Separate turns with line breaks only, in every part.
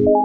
Because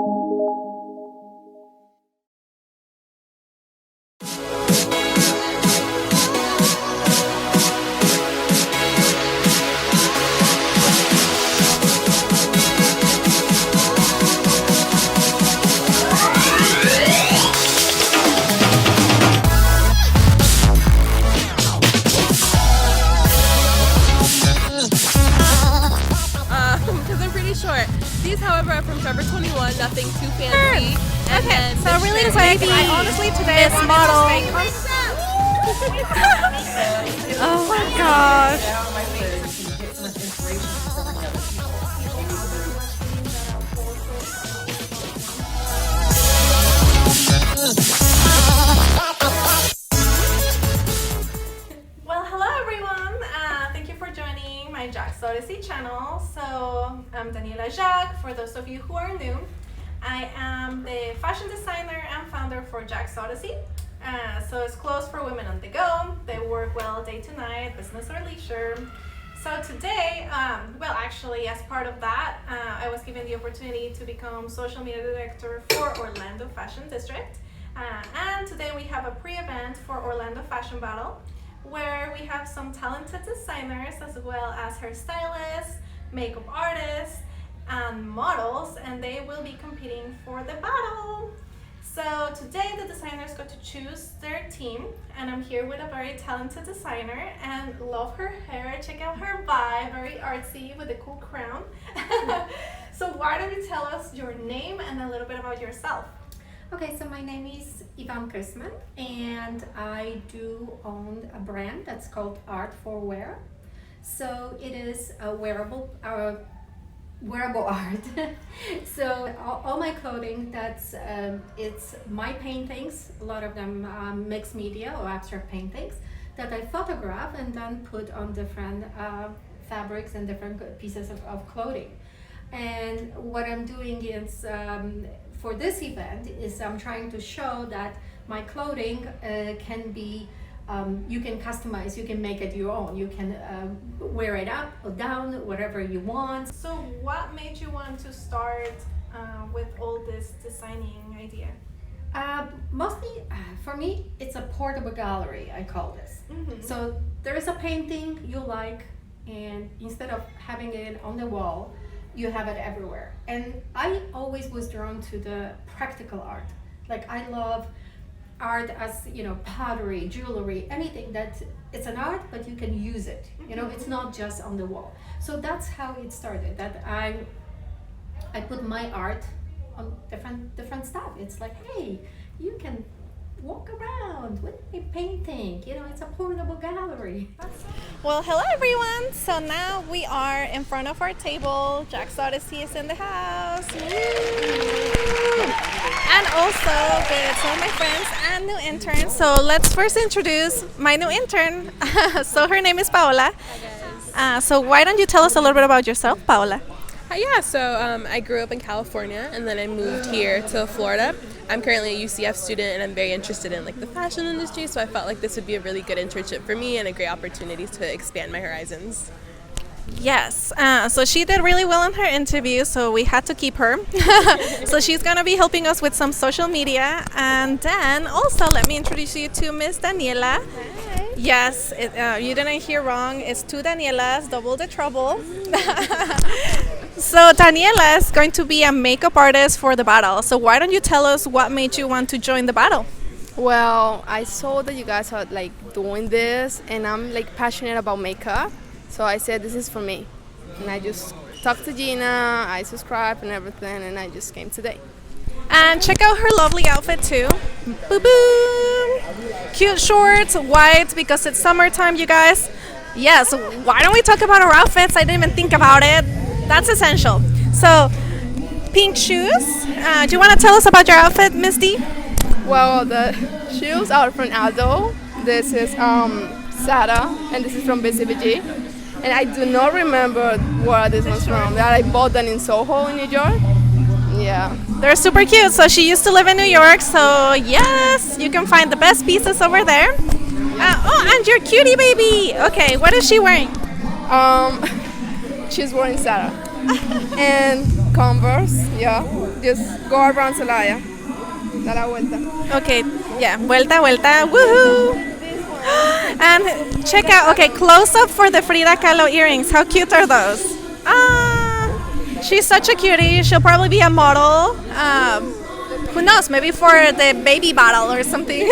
I'm pretty short. These, however, are from Forever 21, nothing too fancy. And
Okay,
then
so
this
really
shirt-
quick, I honestly today
this
wanted
model.
to stay oh my gosh.
Well, hello everyone. Thank you for joining my Jack's Odyssey channel. So I'm Daniela Jacques. For those of you who are new, I am the fashion designer and founder for Jack's Odyssey. So it's clothes for women on the go. They work well day to night, business or leisure. So today, well, actually, as part of that, I was given the opportunity to become social media director for Orlando Fashion District. And today we have a pre-event for Orlando Fashion Battle, where we have some talented designers as well as hairstylists, makeup artists, and models, and they will be competing for the battle. So today the designers got to choose their team, and I'm here with a very talented designer and love her hair. Check out her vibe, very artsy with a cool crown. So why don't you tell us your name and a little bit about yourself?
Okay, so my name is Ivan Chrisman, and I do own a brand that's called Art for Wear. So it is a wearable art. So all my clothing, it's my paintings. A lot of them mixed media or abstract paintings that I photograph and then put on different fabrics and different pieces of clothing. And what I'm doing is, for this event, is I'm trying to show that my clothing can be, you can customize, you can make it your own. You can wear it up or down, whatever you want.
So what made you want to start with all this designing idea?
Mostly, for me, it's a portable gallery, I call this.
Mm-hmm.
So there is a painting you like, and instead of having it on the wall, you have it everywhere. And I always was drawn to the practical art. Like, I love art as, pottery, jewelry, anything that it's an art, but you can use it. It's not just on the wall. So that's how it started, that I put my art on different stuff. It's like, hey, you can walk around with a painting, it's a portable gallery.
Well, hello everyone. So now we are in front of our table. Jack's Odyssey is in the house. Woo! And also with some of my friends and new interns. So let's first introduce my new intern. So her name is Paola. So why don't you tell us a little bit about yourself, Paola?
Yeah, so I grew up in California and then I moved here to Florida. I'm currently a UCF student and I'm very interested in the fashion industry, so I felt like this would be a really good internship for me and a great opportunity to expand my horizons.
Yes, so she did really well in her interview, so we had to keep her. So she's going to be helping us with some social media. And then also let me introduce you to Miss Daniela.
Hi.
Yes, you didn't hear wrong. It's two Danielas, double the trouble. So Daniela is going to be a makeup artist for the battle. So why don't you tell us what made you want to join the battle?
Well, I saw that you guys are doing this, and I'm passionate about makeup. So I said this is for me, and I just talked to Gina. I subscribed and everything, and I just came today.
And check out her lovely outfit too. Boom, boom. Cute shorts, white because it's summertime, you guys. Yes, why don't we talk about our outfits? I didn't even think about it. That's essential. So, pink shoes. Do you want to tell us about your outfit, Miss D?
Well, the shoes are from Aldo. This is Sara, and this is from BCBG. And I do not remember where this one's from. That I bought them in Soho in New York. Yeah.
They're super cute. So she used to live in New York. So yes, you can find the best pieces over there. And your cutie baby. Okay, what is she wearing?
She's wearing Sara. And Converse, yeah. Just go around Celaya. Da la vuelta.
Okay, yeah, vuelta, vuelta, woohoo! And check out, okay, close up for the Frida Kahlo earrings. How cute are those? She's such a cutie. She'll probably be a model. Who knows, maybe for the baby bottle or something.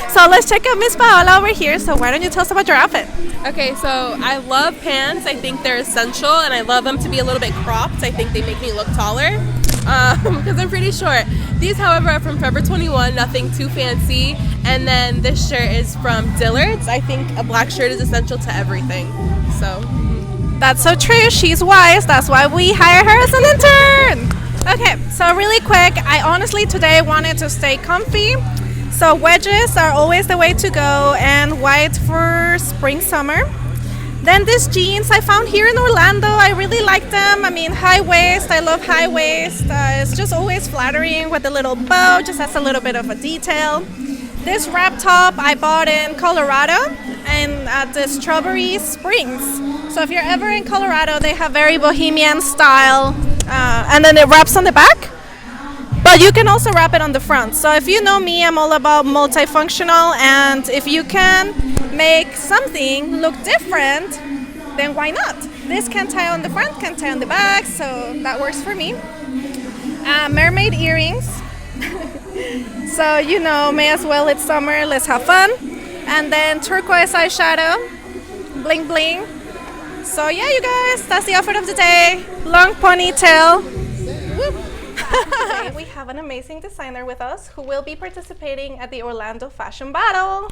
So let's check out Miss Paola over here. So why don't you tell us about your outfit?
Okay, so I love pants. I think they're essential, and I love them to be a little bit cropped. I think they make me look taller because I'm pretty short. These, however, are from Forever 21, nothing too fancy. And then this shirt is from Dillard's. I think a black shirt is essential to everything. So
That's so true. She's wise. That's why we hire her as an intern. Okay, so really quick, I honestly today wanted to stay comfy. So wedges are always the way to go, and white for spring, summer. Then these jeans I found here in Orlando. I really like them. I mean, high waist. I love high waist. It's just always flattering with a little bow. Just has a little bit of a detail. This wrap top I bought in Colorado and at the Strawberry Springs. So if you're ever in Colorado, they have very bohemian style. And then it wraps on the back. But you can also wrap it on the front. So if you know me, I'm all about multifunctional. And if you can make something look different, then why not? This can tie on the front, can tie on the back. So that works for me. Mermaid earrings. So, you know, may as well, it's summer, let's have fun. And then turquoise eyeshadow, bling bling. So yeah, you guys, that's the outfit of the day. Long ponytail. Today we have an amazing designer with us who will be participating at the Orlando Fashion Battle.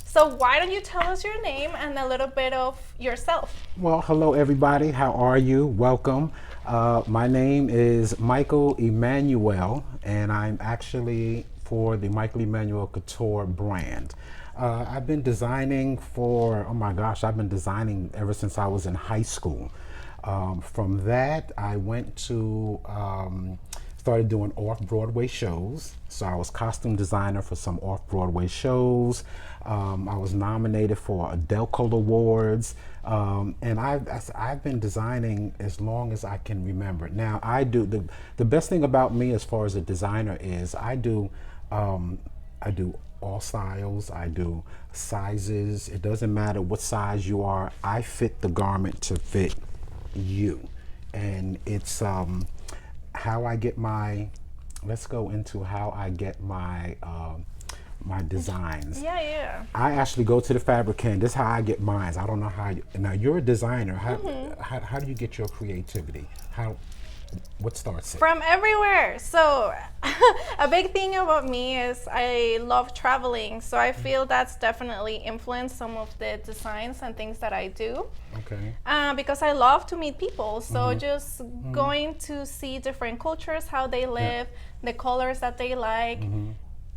So why don't you tell us your name and a little bit of yourself?
Well, hello everybody. How are you? Welcome. My name is Michael Emanuel, and I'm actually for the Michael Emanuel Couture brand. I've been designing for, oh my gosh, I've been designing ever since I was in high school. From that, I went to, started doing off-Broadway shows. So I was costume designer for some off-Broadway shows. I was nominated for a Delcoat Awards. And I've been designing as long as I can remember. Now I do, the best thing about me as far as a designer is I do all styles, I do sizes. It doesn't matter what size you are, I fit the garment to fit you. And it's how I get my, let's go into how I get my my designs.
Yeah.
I actually go to the fabric can. This is how I get mine. I don't know how you, now you're a designer. How do you get your creativity? What starts it?
From everywhere. So a big thing about me is I love traveling. So I feel that's definitely influenced some of the designs and things that I do.
Okay.
Because I love to meet people. So just going to see different cultures, how they live, the colors that they like.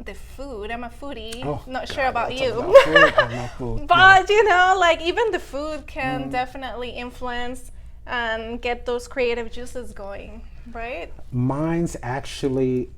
The food, I'm a foodie.
Oh,
not sure about you.
Food.
But you know, like even the food can definitely influence and get those creative juices going, right?
Mine's actually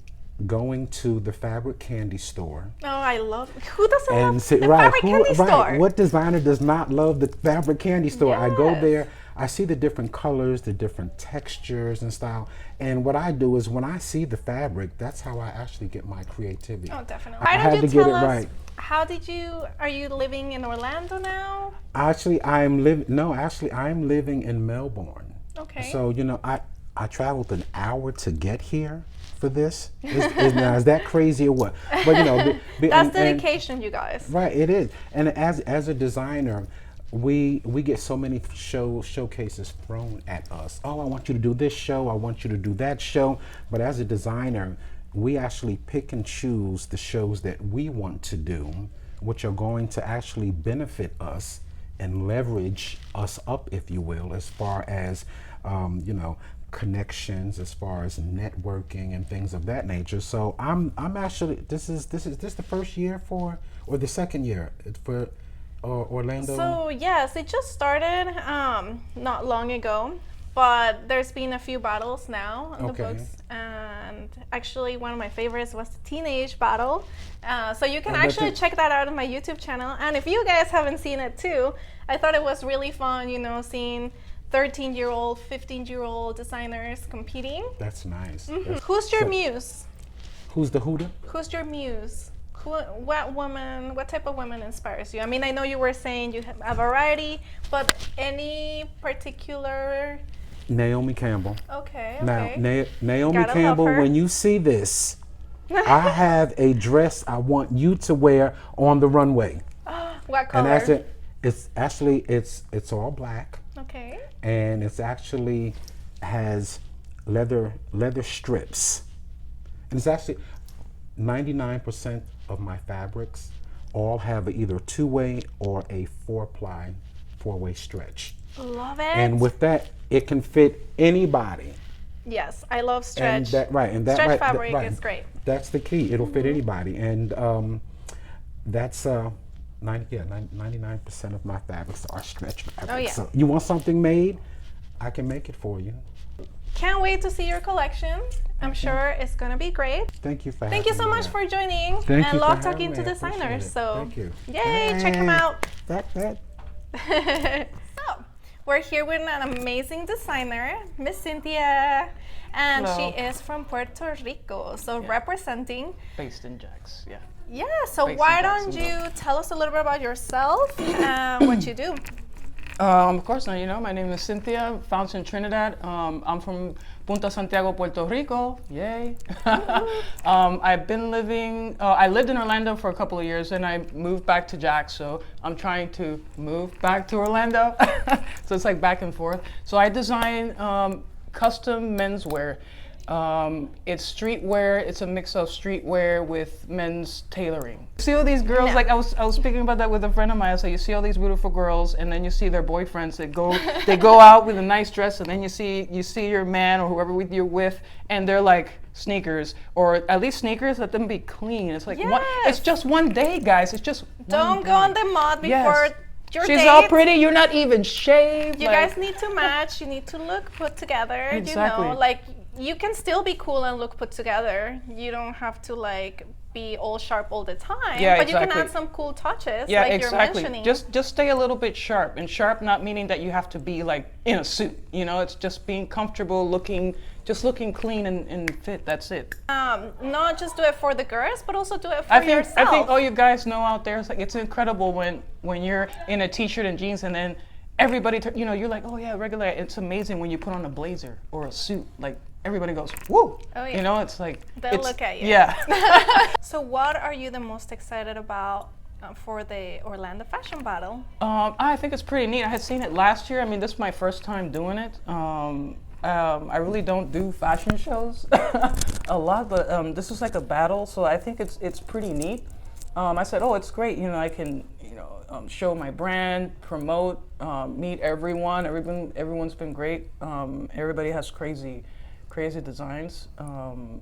going to the fabric candy store.
Oh, I love, who doesn't
And
love
sit,
the
right,
fabric candy store?
What designer does not love the fabric candy store? I go
Yes.
there, I see the different colors, the different textures and style. And what I do is when I see the fabric, that's how I actually get my creativity.
Oh, definitely.
I
Why
had
don't
to
you
get
tell
it
us,
right.
how did you, are you living in Orlando now?
Actually, I'm living in Melbourne.
Okay.
So, you know, I traveled an hour to get here for this. Is that crazy or what? But you know,
That's dedication, you guys.
Right, it is. And as a designer, we get so many showcases thrown at us. Oh, I want you to do this show, I want you to do that show. But as a designer, we actually pick and choose the shows that we want to do, which are going to actually benefit us and leverage us up, if you will, as far as you know, connections, as far as networking and things of that nature. So I'm actually, this is the first year for, or the second year for Orlando?
So yes, it just started not long ago, but there's been a few battles now on the books, and actually one of my favorites was the teenage battle. So you can actually check that out on my YouTube channel, and if you guys haven't seen it too, I thought it was really fun, you know, seeing 13-year-old, 15-year-old designers competing.
That's nice.
Who's your
So-
muse?
Who's the Huda?
Who's your muse? What type of woman inspires you? I mean, I know you were saying you have a variety, but any particular?
Naomi Campbell.
Okay,
Now,
okay.
Naomi
Gotta love
Campbell,
her.
when you see this, I have a dress I want you to wear on the runway.
What color?
And that's it. It's actually it's all black,
Okay.
and it's actually has leather strips, and it's actually 99% of my fabrics all have either 2-way or a 4-way stretch.
Love it.
And with that, it can fit anybody.
Yes, I love stretch.
And that right, and that
Stretch
right, that-
fabric
right.
is great.
That's the key. It'll fit anybody, and that's 99% of my fabrics are stretch fabrics.
Oh, yeah.
So you want something made, I can make it for you.
Can't wait to see your collection. I'm sure it's gonna be great.
Thank you for
Thank you
having
so
me.
much for joining.
Thank
and
you for
love
having
talking
me.
to
I appreciate
designers.
it.
So
Thank you.
yay, check them out.
That.
So we're here with an amazing designer, Miss Cynthia, and
Hello.
she is from Puerto Rico. So representing.
Based in Jax, yeah.
Yeah. So
Based in
why don't you
Jacksonville.
tell us a little bit about yourself and what you do?
Of course, now you know, my name is Cynthia, found in Trinidad. I'm from Punta Santiago, Puerto Rico. Yay. I've been living, I lived in Orlando for a couple of years and I moved back to Jax. So I'm trying to move back to Orlando. So it's like back and forth. So I design custom menswear. It's streetwear. It's a mix of streetwear with men's tailoring. See all these girls, like I was speaking about that with a friend of mine. So you see all these beautiful girls, and then you see their boyfriends that they go out with a nice dress, and then you see your man or whoever you're with, and they're like sneakers, or at least sneakers. Let them be clean. It's like it's just one day, guys. It's just
Don't go on the mud before your
She's
date.
all pretty. You're not even shaved.
You
like-
guys need to match. You need to look put together.
Exactly.
You know, like you can still be cool and look put together. You don't have to like be all sharp all the time.
Yeah,
but you can
exactly.
add some cool touches.
Yeah,
like
exactly.
You're mentioning.
Just stay a little bit sharp, and sharp not meaning that you have to be like in a suit. You know, it's just being comfortable, looking clean and fit. That's it.
Not just do it for the girls, but also do it for
I think
yourself.
all you guys know out there, it's incredible when you're in a t-shirt and jeans, and then everybody, you're like, oh yeah, regular. It's amazing when you put on a blazer or a suit. Like everybody goes, woo.
Oh, yeah.
You know, it's like
They'll look at you.
Yeah.
So what are you the most excited about for the Orlando Fashion Battle?
I think it's pretty neat. I had seen it last year. I mean, this is my first time doing it. I really don't do fashion shows a lot, but this is like a battle, so I think it's pretty neat. I said, oh, it's great. I can show my brand, promote, meet everyone. Everyone's been great. Everybody has crazy designs.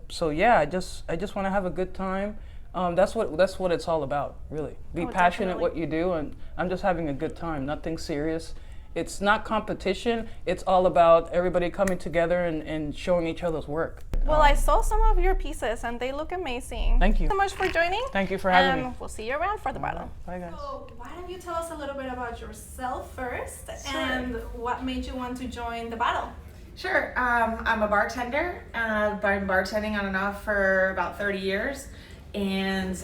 So yeah, I just want to have a good time. That's what it's all about, really. Be passionate
definitely.
what you do, and I'm just having a good time. Nothing serious. It's not competition. It's all about everybody coming together and showing each other's work.
Well, I saw some of your pieces and they look amazing.
Thank you.
So much for joining.
Thank you for having
and
me.
we'll see you around for the battle.
Bye, guys.
So why don't you tell us a little bit about yourself first and what made you want to join the battle?
Sure. I'm a bartender. I've been bartending on and off for about 30 years. And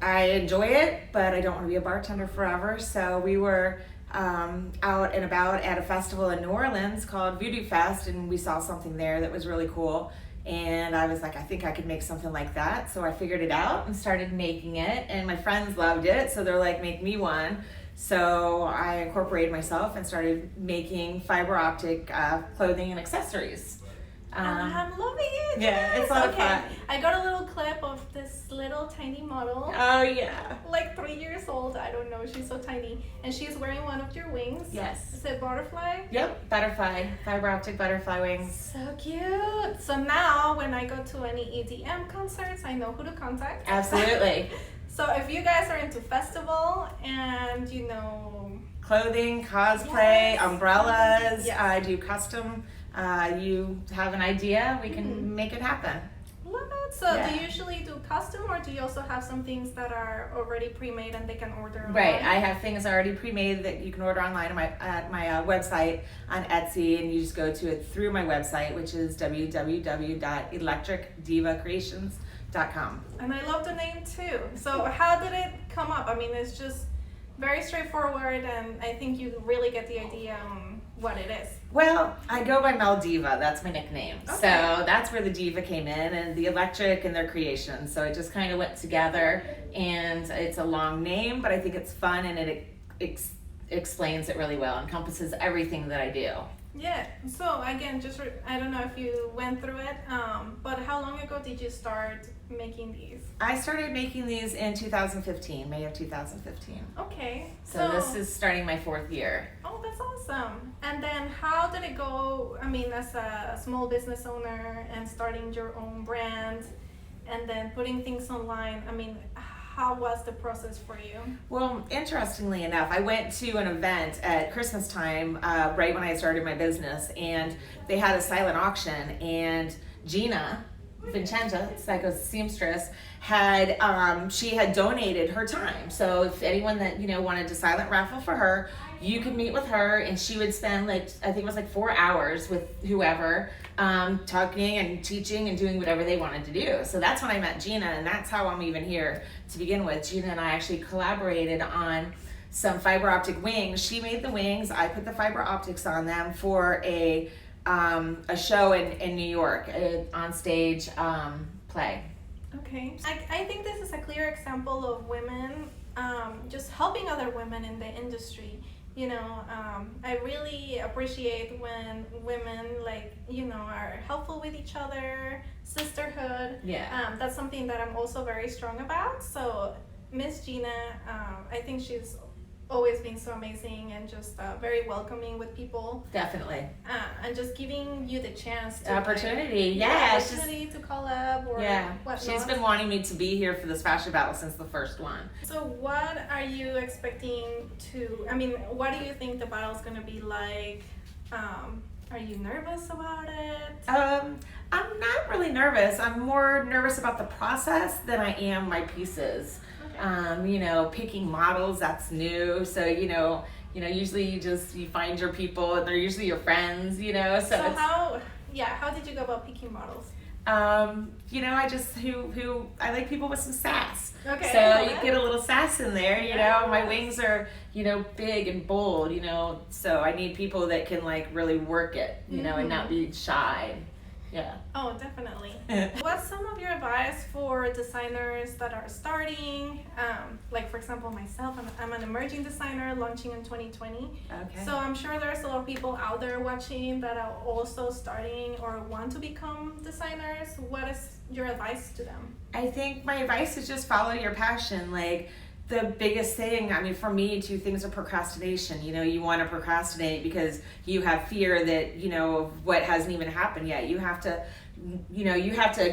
I enjoy it, but I don't want to be a bartender forever. So we were out and about at a festival in New Orleans called Voodoo Fest, and we saw something there that was really cool. And I was like, I think I could make something like that. So I figured it out and started making it. And my friends loved it, so they're like, make me one. So I incorporated myself and started making fiber optic clothing and accessories.
I'm loving it.
Yeah, it's a
yes.
lot of fun.
I got a little clip of this little tiny model.
Oh yeah.
Like 3 years old. I don't know. She's so tiny. And she's wearing one of your wings.
Yes.
Is it butterfly?
Yep, butterfly, fiber optic butterfly wings.
So cute. So now when I go to any EDM concerts, I know who to contact.
Absolutely.
So if you guys are into festival and
Clothing, cosplay,
Yes.
umbrellas.
Yes.
I do custom. You have an idea, we can make it happen.
love it. So do you usually do custom, or do you also have some things that are already pre-made and they can order online?
Right, I have things already pre-made that you can order online at my website on Etsy, and you just go to it through my website, which is www.electricdivacreations.com.
And I love the name too. So how did it come up? I mean, it's just very straightforward, and I think you really get the idea on what it is.
Well, I go by Mel Diva. That's my nickname.
Okay.
So that's where the diva came in, and the electric and their creation. So it just kind of went together, and it's a long name, but I think it's fun, and it explains it really well, encompasses everything that I do.
Yeah. So again, I don't know if you went through it, but how long ago did you start making these?
I started making these in 2015, May of 2015.
Okay.
So this is starting my 4th year.
Oh, that's awesome. And then how did it go? I mean, as a small business owner and starting your own brand and then putting things online, I mean, how was the process for you?
Well, interestingly enough, I went to an event at Christmas time, right when I started my business, and they had a silent auction, and Gina Vincenza, Psycho Seamstress, had she had donated her time. So if anyone that wanted to silent raffle for her, you could meet with her, and she would spend I think it was 4 hours with whoever, talking and teaching and doing whatever they wanted to do. So that's when I met Gina, and that's how I'm even here to begin with. Gina and I actually collaborated on some fiber optic wings. She made the wings, I put the fiber optics on them for a show in New York, on stage play.
Okay. I think this is a clear example of women just helping other women in the industry. I really appreciate when women are helpful with each other, sisterhood.
Yeah.
That's something that I'm also very strong about. So Miss Gina, I think she's always been so amazing and just very welcoming with people.
Definitely.
And just giving you the chance to
opportunity.
opportunity to collab or whatnot.
She's been wanting me to be here for this fashion battle since the first one.
So what are you expecting what do you think the battle's gonna be like? Are you nervous about it?
I'm not really nervous. I'm more nervous about the process than I am my pieces. Picking models, that's new. So, usually you find your people, and they're usually your friends, So
how did you go about picking models?
I like people with some sass.
Okay.
So you get a little sass in there, My wings are, big and bold, so I need people that can really work it, and not be shy. Yeah.
Oh, definitely. What's some of your advice for designers that are starting? For example, myself, I'm an emerging designer launching in 2020.
Okay.
So I'm sure there's a lot of people out there watching that are also starting or want to become designers. What is your advice to them?
I think my advice is just follow your passion. The biggest thing, for me, 2 things are procrastination. You want to procrastinate because you have fear that, of what hasn't even happened yet. You have to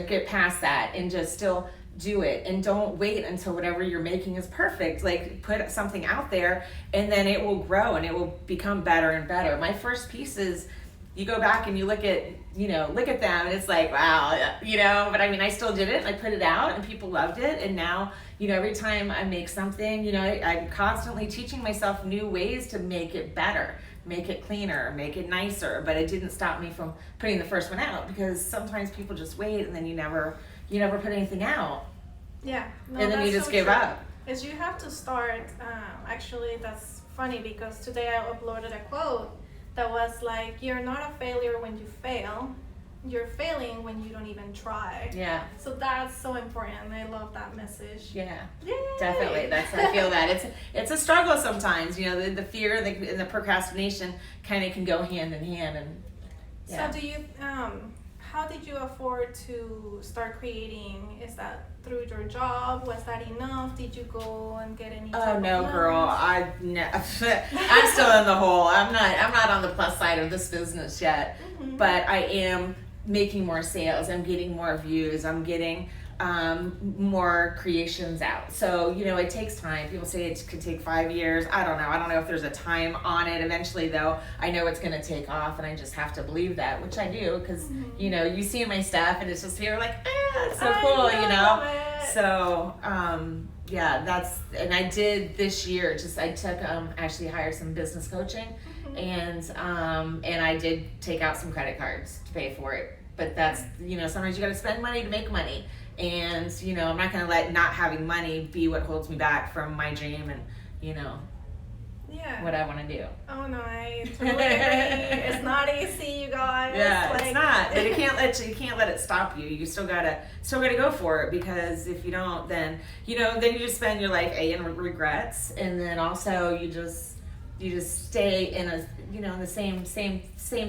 get past that and just still do it, and don't wait until whatever you're making is perfect. Put something out there, and then it will grow and it will become better and better. My first pieces, you go back and you look at them, and it's wow, but I still did it, and I put it out, and people loved it, and now, every time I make something, I'm constantly teaching myself new ways to make it better, make it cleaner, make it nicer, but it didn't stop me from putting the first one out, because sometimes people just wait, and then you never put anything out.
Yeah. No,
and then you just
so
give
true.
up.
Is you have to start, actually, that's funny, because today I uploaded a quote that was you're not a failure when you fail, you're failing when you don't even try.
Yeah.
So that's so important. I love that message.
Yeah.
Yay!
Definitely. I feel that it's a struggle sometimes. The fear and the procrastination kind of can go hand in hand. And yeah.
So do you how did you afford to start creating? Is that through your job? Was that enough? Did you go and get any type of
no,
loans?
girl. I'm still in the hole. I'm not on the plus side of this business yet, but I am making more sales. I'm getting more views. I'm getting more creations out. So, it takes time. People say it can take 5 years. I don't know if there's a time on it. Eventually, though, I know it's going to take off, and I just have to believe that, which I do, because, you see my stuff, and it's just, you're Yeah, it's so
I
cool,
know,
you
I
know.
love it.
So yeah, and I did this year. I took actually hired some business coaching, and I did take out some credit cards to pay for it. But that's, sometimes you got to spend money to make money, and I'm not gonna let not having money be what holds me back from my dream and
Yeah.
what I want to do.
Oh no, I totally agree. It's not easy, you guys.
Yeah,
Like,
it's not. And you can't let it stop you. You still gotta go for it, because if you don't, then you just spend your life in regrets, and then also you just stay in the same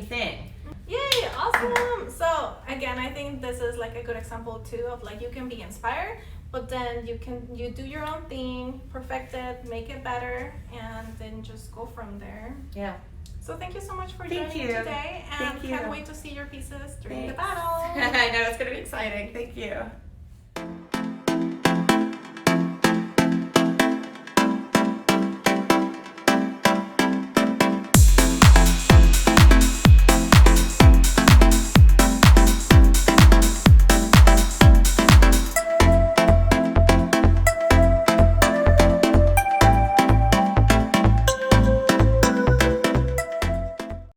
thing.
Yay, awesome. So again, I think this is like a good example too of like you can be inspired, but then you do your own thing, perfect it, make it better, and then just go from there.
Yeah.
So thank you so much for
Thank
joining
you.
today, and
Thank you.
can't wait to see your pieces during the
Thanks.
battle.
I know it's gonna be exciting. Thank you.